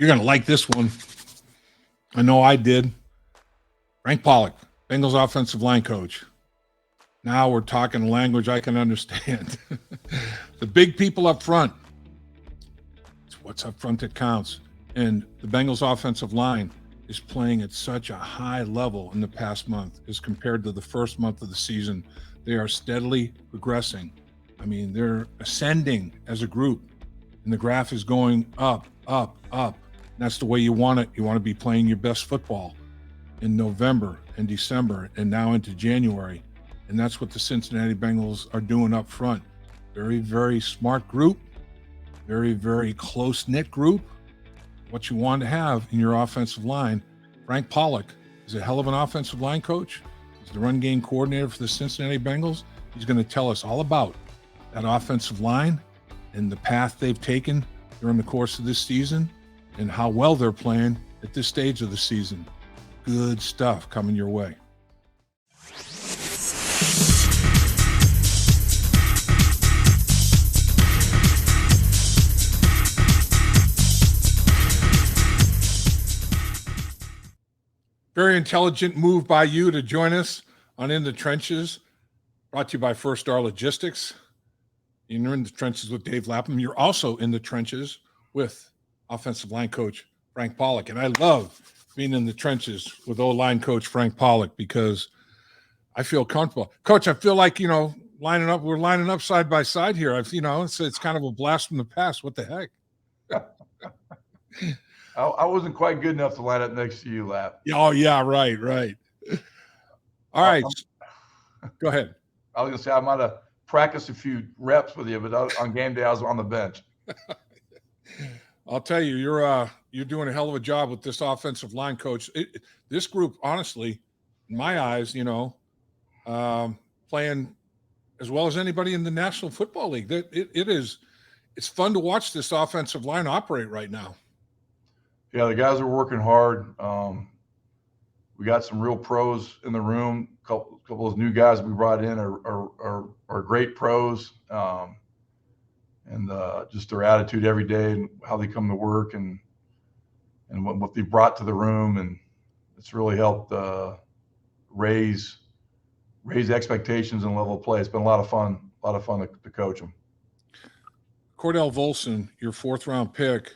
You're going to like this one. I know I did. Frank Pollack, Bengals offensive line coach. Now we're talking language I can understand. The big people up front. It's what's up front that counts. And the Bengals offensive line is playing at such a high level in the past month as compared to the first month of the season. They are steadily progressing. I mean, they're ascending as a group, and the graph is going up, up, up. And that's the way you want it. You want to be playing your best football in November and December and now into January. And that's what the Cincinnati Bengals are doing up front. Very, very smart group, very, very close-knit group. What you want to have in your offensive line. Frank Pollack is a hell of an offensive line coach. He's the run game coordinator for the Cincinnati Bengals. He's going to tell us all about that offensive line and the path they've taken during the course of this season and how well they're playing at this stage of the season. Good stuff coming your way. Very intelligent move by you to join us on In the Trenches, brought to you by First Star Logistics. You're in the trenches with Dave Lapham. You're also in the trenches with offensive line coach Frank Pollack. And I love being in the trenches with O-line coach Frank Pollack because I feel comfortable. Coach, I feel like, we're lining up side by side here. It's kind of a blast from the past. What the heck? I wasn't quite good enough to line up next to you, Lap. Oh, yeah, right. All right. Go ahead. I was going to say I might have practiced a few reps with you, but on game day I was on the bench. I'll tell you, you're doing a hell of a job with this offensive line, coach. This group, honestly, in my eyes, playing as well as anybody in the National Football League. It's fun to watch this offensive line operate right now. Yeah, the guys are working hard. We got some real pros in the room. A couple of those new guys we brought in are great pros, and just their attitude every day and how they come to work and what they brought to the room, and it's really helped raise expectations and level of play. It's been a lot of fun to coach them. Cordell Volson, your fourth round pick.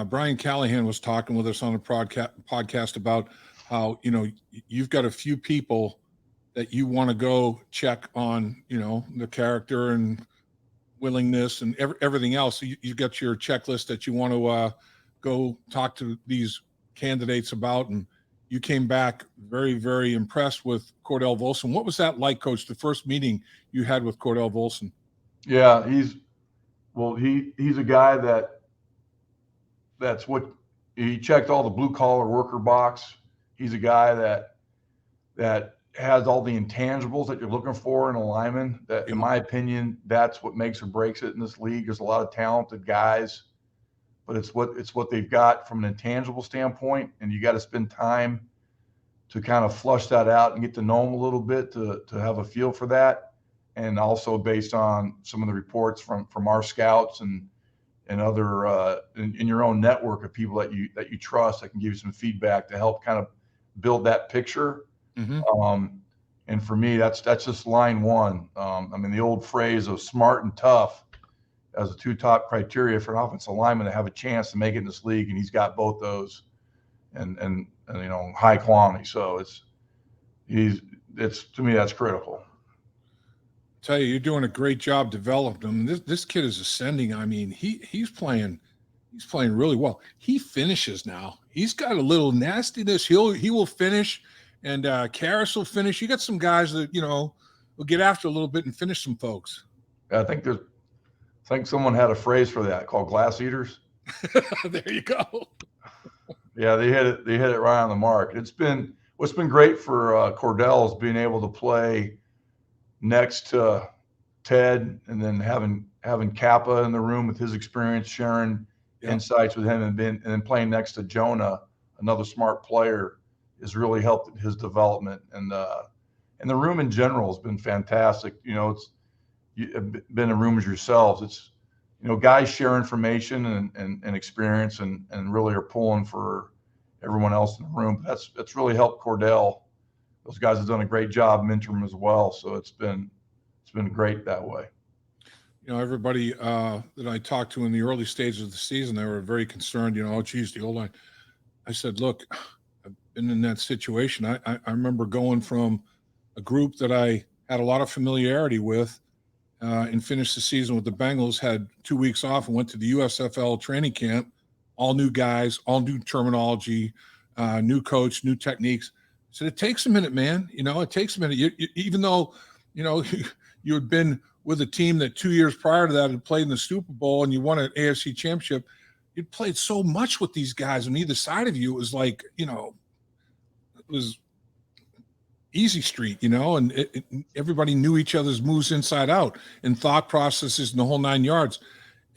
Brian Callahan was talking with us on a podcast about how, you've got a few people that you want to go check on, the character and willingness and everything else. So you got your checklist that you want to go talk to these candidates about. And you came back very, very impressed with Cordell Volson. What was that like, Coach, the first meeting you had with Cordell Volson? Yeah, he's a guy that's what he checked all the blue collar worker box. He's a guy that has all the intangibles that you're looking for in a lineman. That, in my opinion, that's what makes or breaks it in this league. There's a lot of talented guys, but it's what they've got from an intangible standpoint, and you got to spend time to kind of flush that out and get to know them a little bit to have a feel for that. And also based on some of the reports from our scouts and other in your own network of people that you trust that can give you some feedback to help kind of build that picture. Mm-hmm. And for me, that's just line one. The old phrase of smart and tough as the two top criteria for an offensive lineman to have a chance to make it in this league, and he's got both those, and high quality. So it's to me that's critical. Tell you, you're doing a great job developing him. This kid is ascending. I mean, he's playing really well. He finishes now. He's got a little nastiness. He will finish, and Karras will finish. You got some guys that will get after a little bit and finish some folks. I think someone had a phrase for that called glass eaters. There you go. Yeah, they hit it right on the mark. What's been great for Cordell is being able to play next to Ted, and then having Cappa in the room with his experience, sharing insights with him, and then playing next to Jonah, another smart player, has really helped his development. And the room in general has been fantastic. You've been in rooms yourselves. It's guys share information and experience and really are pulling for everyone else in the room. That's really helped Cordell. Those guys have done a great job mentoring as well. So it's been great that way. Everybody that I talked to in the early stages of the season, they were very concerned, oh, geez, the O-line. I said, look, I've been in that situation. I remember going from a group that I had a lot of familiarity with and finished the season with the Bengals, had 2 weeks off and went to the USFL training camp, all new guys, all new terminology, new coach, new techniques. So it takes a minute, man. It takes a minute. Even though, you had been with a team that 2 years prior to that had played in the Super Bowl and you won an AFC championship, you'd played so much with these guys on either side of you. It was like, it was easy street, and everybody knew each other's moves inside out and thought processes and the whole 9 yards.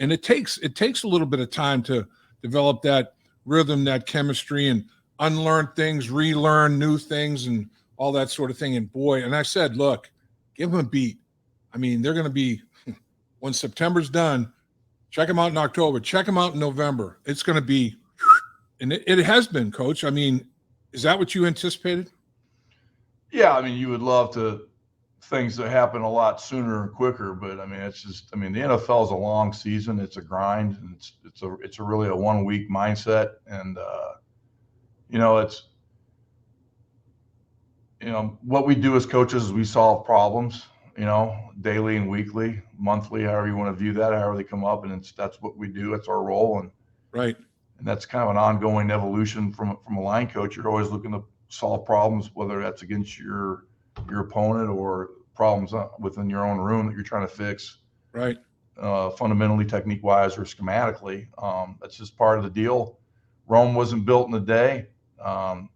And it takes a little bit of time to develop that rhythm, that chemistry, and unlearn things, relearn new things, and all that sort of thing. And boy, and I said, look, give them a beat. I mean, they're going to be, when September's done, check them out in October, check them out in November. It's going to be, and it has been, Coach. I mean, is that what you anticipated? Yeah, I mean, you would love things to happen a lot sooner and quicker, but I mean, the NFL is a long season. It's a grind, and it's really a 1 week mindset. And, what we do as coaches is we solve problems, daily and weekly, monthly, however you want to view that, however they come up. And that's what we do. It's our role. And right. And that's kind of an ongoing evolution from a line coach. You're always looking to solve problems, whether that's against your opponent or problems within your own room that you're trying to fix. Right. Fundamentally, technique wise, or schematically. That's just part of the deal. Rome wasn't built in a day. I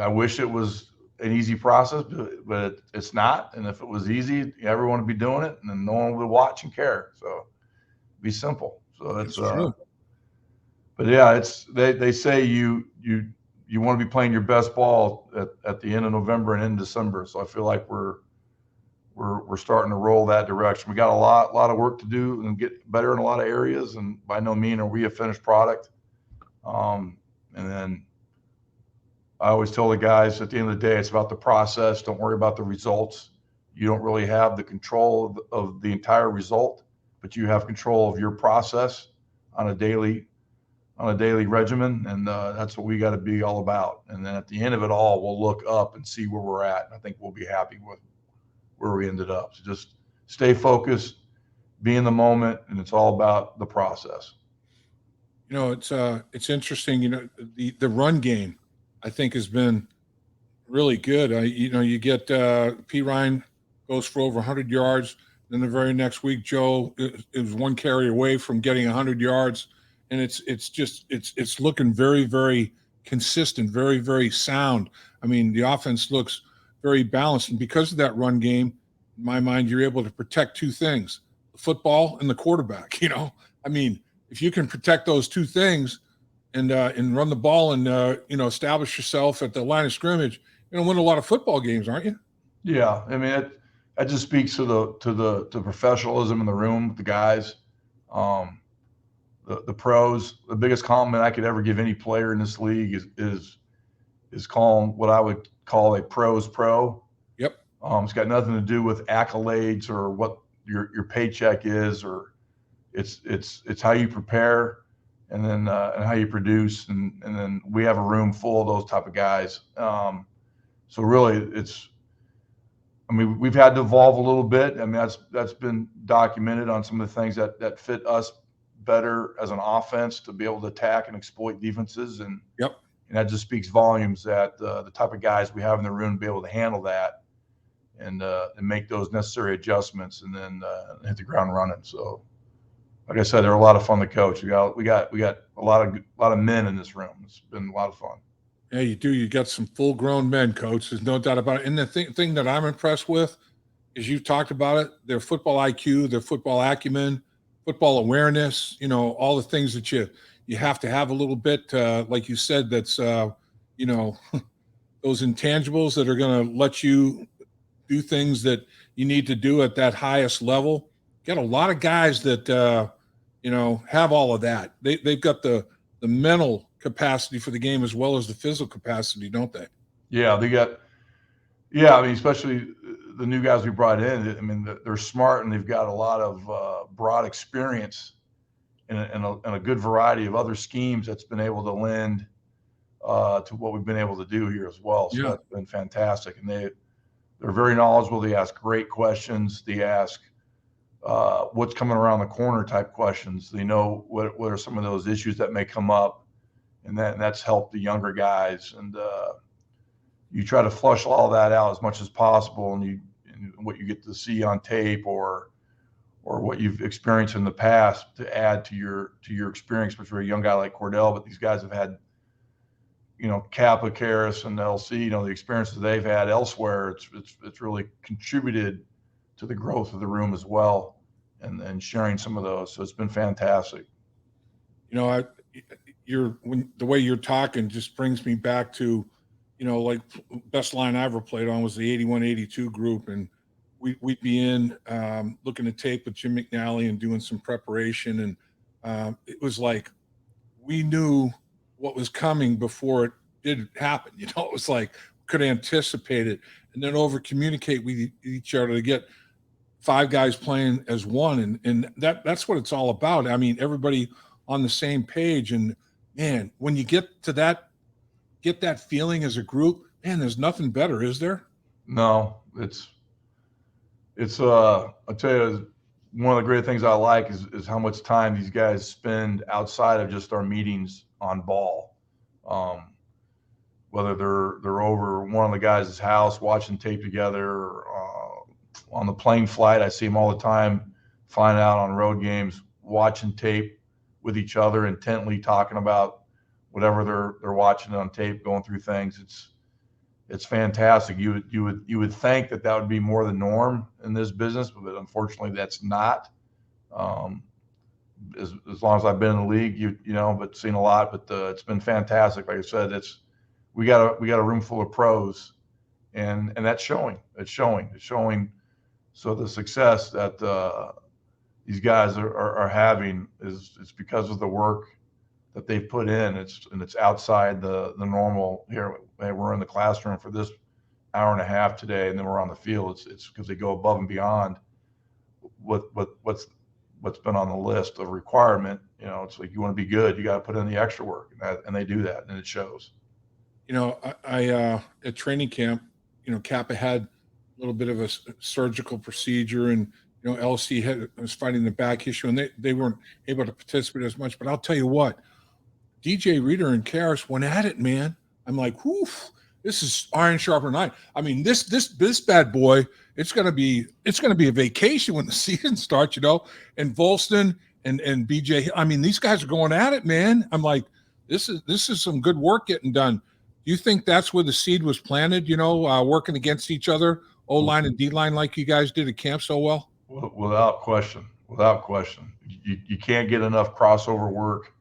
wish it was an easy process, but it's not. And if it was easy, everyone would be doing it, and then no one would watch and care. So be simple. So it's true. But yeah, they say you want to be playing your best ball at the end of November and in December. So I feel like we're starting to roll that direction. We got a lot of work to do and get better in a lot of areas, and by no means are we a finished product. And then I always tell the guys at the end of the day, it's about the process. Don't worry about the results. You don't really have the control of the entire result, but you have control of your process on a daily regimen, and that's what we got to be all about. And then at the end of it all, we'll look up and see where we're at, and I think we'll be happy with where we ended up. So just stay focused, be in the moment, and it's all about the process. It's interesting. The run game, I think, has been really good. You get Perine goes for over 100 yards. Then the very next week, Joe is one carry away from getting 100 yards. And it's looking very, very consistent, very, very sound. I mean, the offense looks very balanced. And because of that run game, in my mind, you're able to protect two things, the football and the quarterback. I mean, if you can protect those two things and run the ball and, establish yourself at the line of scrimmage, you're going to win a lot of football games, aren't you? Yeah. I mean, that just speaks to the professionalism in the room with the guys. The pros. The biggest compliment I could ever give any player in this league is calling what I would call a pro's pro. Yep. It's got nothing to do with accolades or what your paycheck is, or it's how you prepare and then and how you produce, and then we have a room full of those type of guys. So really, we've had to evolve a little bit. I mean, that's been documented on some of the things that fit us better as an offense to be able to attack and exploit defenses. And yep. And that just speaks volumes that the type of guys we have in the room to be able to handle that and make those necessary adjustments and then hit the ground running. So, like I said, they're a lot of fun to coach. We got a lot of men in this room. It's been a lot of fun. Yeah, you do. You got some full-grown men, Coach. There's no doubt about it. And the thing that I'm impressed with is you've talked about it, their football IQ, their football acumen, football awareness, all the things that you have to have a little bit, like you said, that's, those intangibles that are going to let you do things that you need to do at that highest level. got a lot of guys that have all of that. They've got the mental capacity for the game as well as the physical capacity, don't they? Yeah, they got. Yeah, I mean, especially the new guys we brought in. I mean, they're smart and they've got a lot of broad experience and a good variety of other schemes that's been able to lend to what we've been able to do here as well. So Yeah. that's been fantastic, and they're very knowledgeable. They ask great questions. They ask what's coming around the corner type questions. They know what are some of those issues that may come up, and that's helped the younger guys. And you try to flush all that out as much as possible, and what you get to see on tape or what you've experienced in the past to add to your experience, especially for a young guy like Cordell. But these guys have had, Cappa, Karras, and LC, the experiences they've had elsewhere. It's really contributed to the growth of the room as well, and sharing some of those. So it's been fantastic. The way you're talking just brings me back to, like best line I ever played on was the 81-82 group, and we'd be in looking at tape with Jim McNally and doing some preparation, and it was like we knew what was coming before it did happen. It was like could anticipate it and then over communicate with each other to get five guys playing as one, and that's what it's all about. I mean, everybody on the same page, and man, when you get that feeling as a group, man, there's nothing better, is there? No, it's I'll tell you, one of the great things I like is how much time these guys spend outside of just our meetings on ball. Whether they're over one of the guys' house watching tape together, or on the plane flight, I see them all the time flying out on road games, watching tape with each other, intently talking about whatever they're watching on tape, going through things. It's fantastic. You would think that would be more the norm in this business, but unfortunately that's not. As long as I've been in the league, but seen a lot. But it's been fantastic. Like I said, we got a room full of pros, and that's showing. It's showing. So the success that these guys are having is because of the work that they've put in. It's outside the normal. Here we're in the classroom for this hour and a half today, and then we're on the field. It's because they go above and beyond what's been on the list of requirement. It's like you want to be good, you got to put in the extra work, and they do that, and it shows. I at training camp, Kappa had a little bit of a surgical procedure, and LC was fighting the back issue, and they weren't able to participate as much. But I'll tell you what, DJ Reader and Karras went at it, man. I'm like, whoo, this is iron sharper iron. I mean, this bad boy, it's gonna be a vacation when the season starts, And Volson and BJ, I mean, these guys are going at it, man. I'm like, this is some good work getting done. Do you think that's where the seed was planted? Working against each other, O line and D line, like you guys did at camp so well. Without question. You can't get enough crossover work.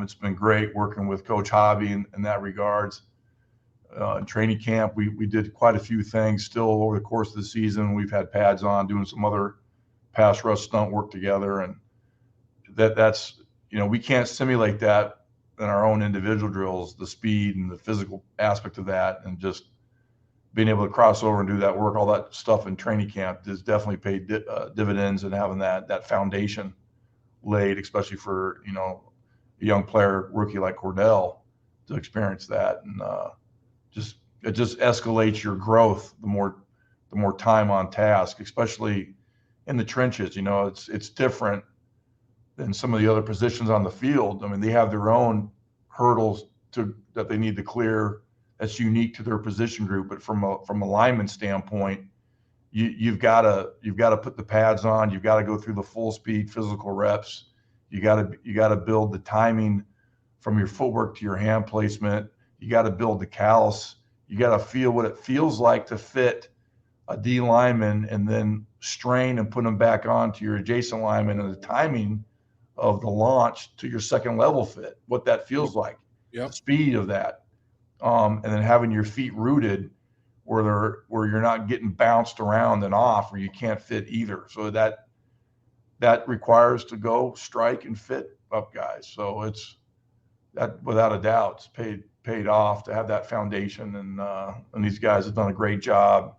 It's been great working with Coach Hobby in that regards. In training camp, we did quite a few things still over the course of the season. We've had pads on, doing some other pass rush stunt work together, and that's we can't simulate that in our own individual drills, the speed and the physical aspect of that, and just being able to cross over and do that work, all that stuff in training camp has definitely paid dividends, and having that foundation laid, especially for a young player, rookie like Cordell, to experience that, and it just escalates your growth the more time on task, especially in the trenches. It's different than some of the other positions on the field. I mean, they have their own hurdles that they need to clear that's unique to their position group. But from a lineman standpoint, you've got to put the pads on. You've got to go through the full speed physical reps. You got to build the timing from your footwork to your hand placement. You got to build the callus. You got to feel what it feels like to fit a D lineman and then strain and put them back on to your adjacent lineman, and the timing of the launch to your second level fit, what that feels like, the speed of that, and then having your feet rooted where you're not getting bounced around and off, where you can't fit either. So that that requires to go strike and fit up guys. So it's that, without a doubt, it's paid off to have that foundation, and these guys have done a great job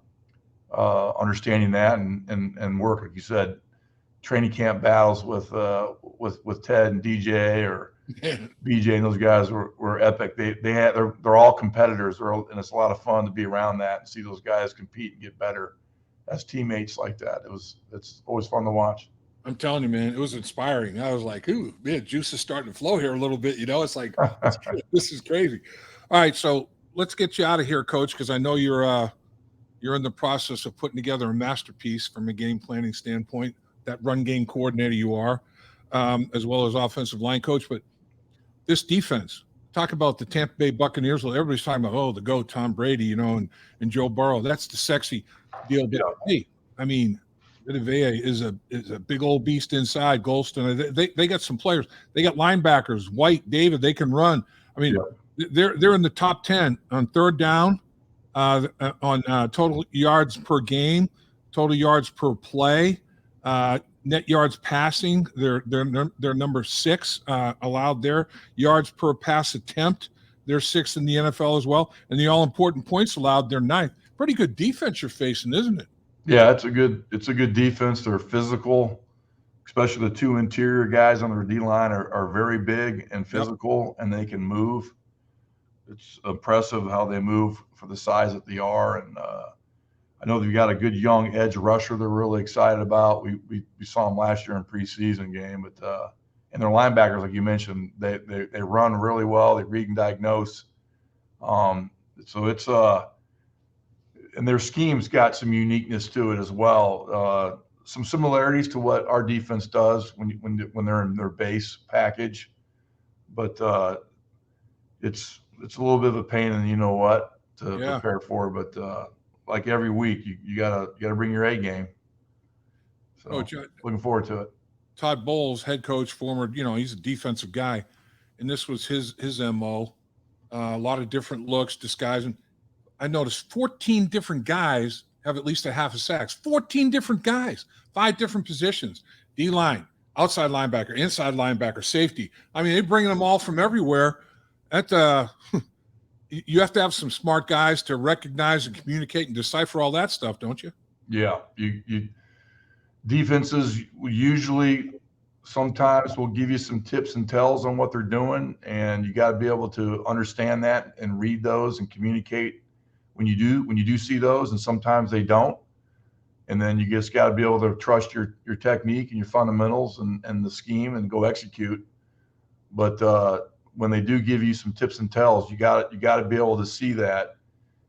understanding that and work, like you said, training camp battles with Ted and DJ or BJ and those guys were epic. They're all competitors, and it's a lot of fun to be around that and see those guys compete and get better as teammates like that. It's always fun to watch. I'm telling you, man, it was inspiring. I was like, ooh, man, juice is starting to flow here a little bit. It's like, this is crazy. All right, so let's get you out of here, Coach, because I know you're in the process of putting together a masterpiece from a game planning standpoint, that run game coordinator you are, as well as offensive line coach. But this defense, talk about the Tampa Bay Buccaneers. Well, everybody's talking about, the GOAT, Tom Brady, and Joe Burrow. That's the sexy deal. But hey, I mean, Vita is a big old beast inside. Golston, they got some players. They got linebackers, White, David. They can run. I mean, they're in the top 10 on third down, on total yards per game, total yards per play, net yards passing. They're number 6 allowed there. Yards per pass attempt, they're 6th in the NFL as well. And the all important points allowed, they're 9th. Pretty good defense you're facing, isn't it? Yeah, it's a good defense. They're physical, especially the 2 interior guys on their D-line are very big and physical, and they can move. It's impressive how they move for the size that they are. And I know they've got a good young edge rusher they're really excited about. We saw them last year in preseason game, but and their linebackers, like you mentioned, they run really well. They read and diagnose. So it's and their scheme's got some uniqueness to it as well. Some similarities to what our defense does when they're in their base package, but it's a little bit of a pain in to prepare for. But like every week, you gotta bring your A game. So looking forward to it. Todd Bowles, head coach, former, he's a defensive guy, and this was his MO. A lot of different looks, disguising. I noticed 14 different guys have at least a half a sack. 14 different guys, 5 different positions: D-line, outside linebacker, inside linebacker, safety. I mean, they're bringing them all from everywhere. You have to have some smart guys to recognize and communicate and decipher all that stuff, don't you? Yeah, you defenses usually sometimes will give you some tips and tells on what they're doing, and you got to be able to understand that and read those and communicate when you do see those, and sometimes they don't. And then you just got to be able to trust your technique and your fundamentals and the scheme and go execute. But when they do give you some tips and tells, you got to be able to see that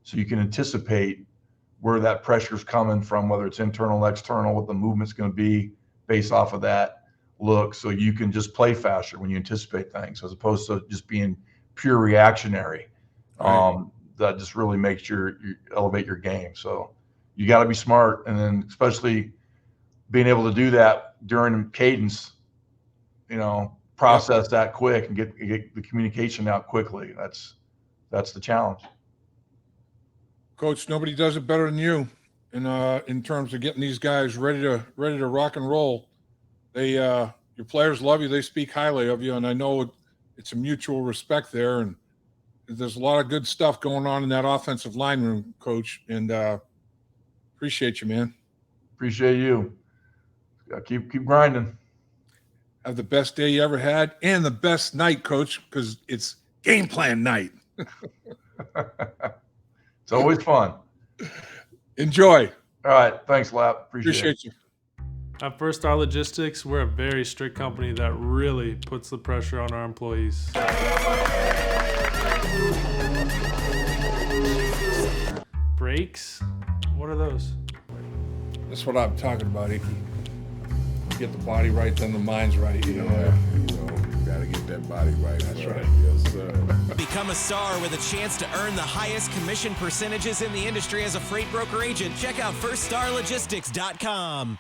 so you can anticipate where that pressure is coming from, whether it's internal, external, what the movement's going to be based off of that look, so you can just play faster when you anticipate things as opposed to just being pure reactionary. Right. That just really makes you elevate your game. So you got to be smart, and then especially being able to do that during cadence, process that quick and get the communication out quickly. That's the challenge. Coach, nobody does it better than you in terms of getting these guys ready to rock and roll. Your players love you. They speak highly of you, and I know it's a mutual respect there. And there's a lot of good stuff going on in that offensive line room, Coach, and appreciate you, man. Appreciate you. Keep grinding. Have the best day you ever had and the best night, Coach, because it's game plan night. It's always fun. Enjoy. All right. Thanks, Lap. Appreciate you. At First Star Logistics, we're a very strict company that really puts the pressure on our employees. Brakes? What are those? That's what I'm talking about, Icky. Get the body right, then the mind's right. Gotta get that body right. That's right. Yes, sir. Become a star with a chance to earn the highest commission percentages in the industry as a freight broker agent. Check out firststarlogistics.com.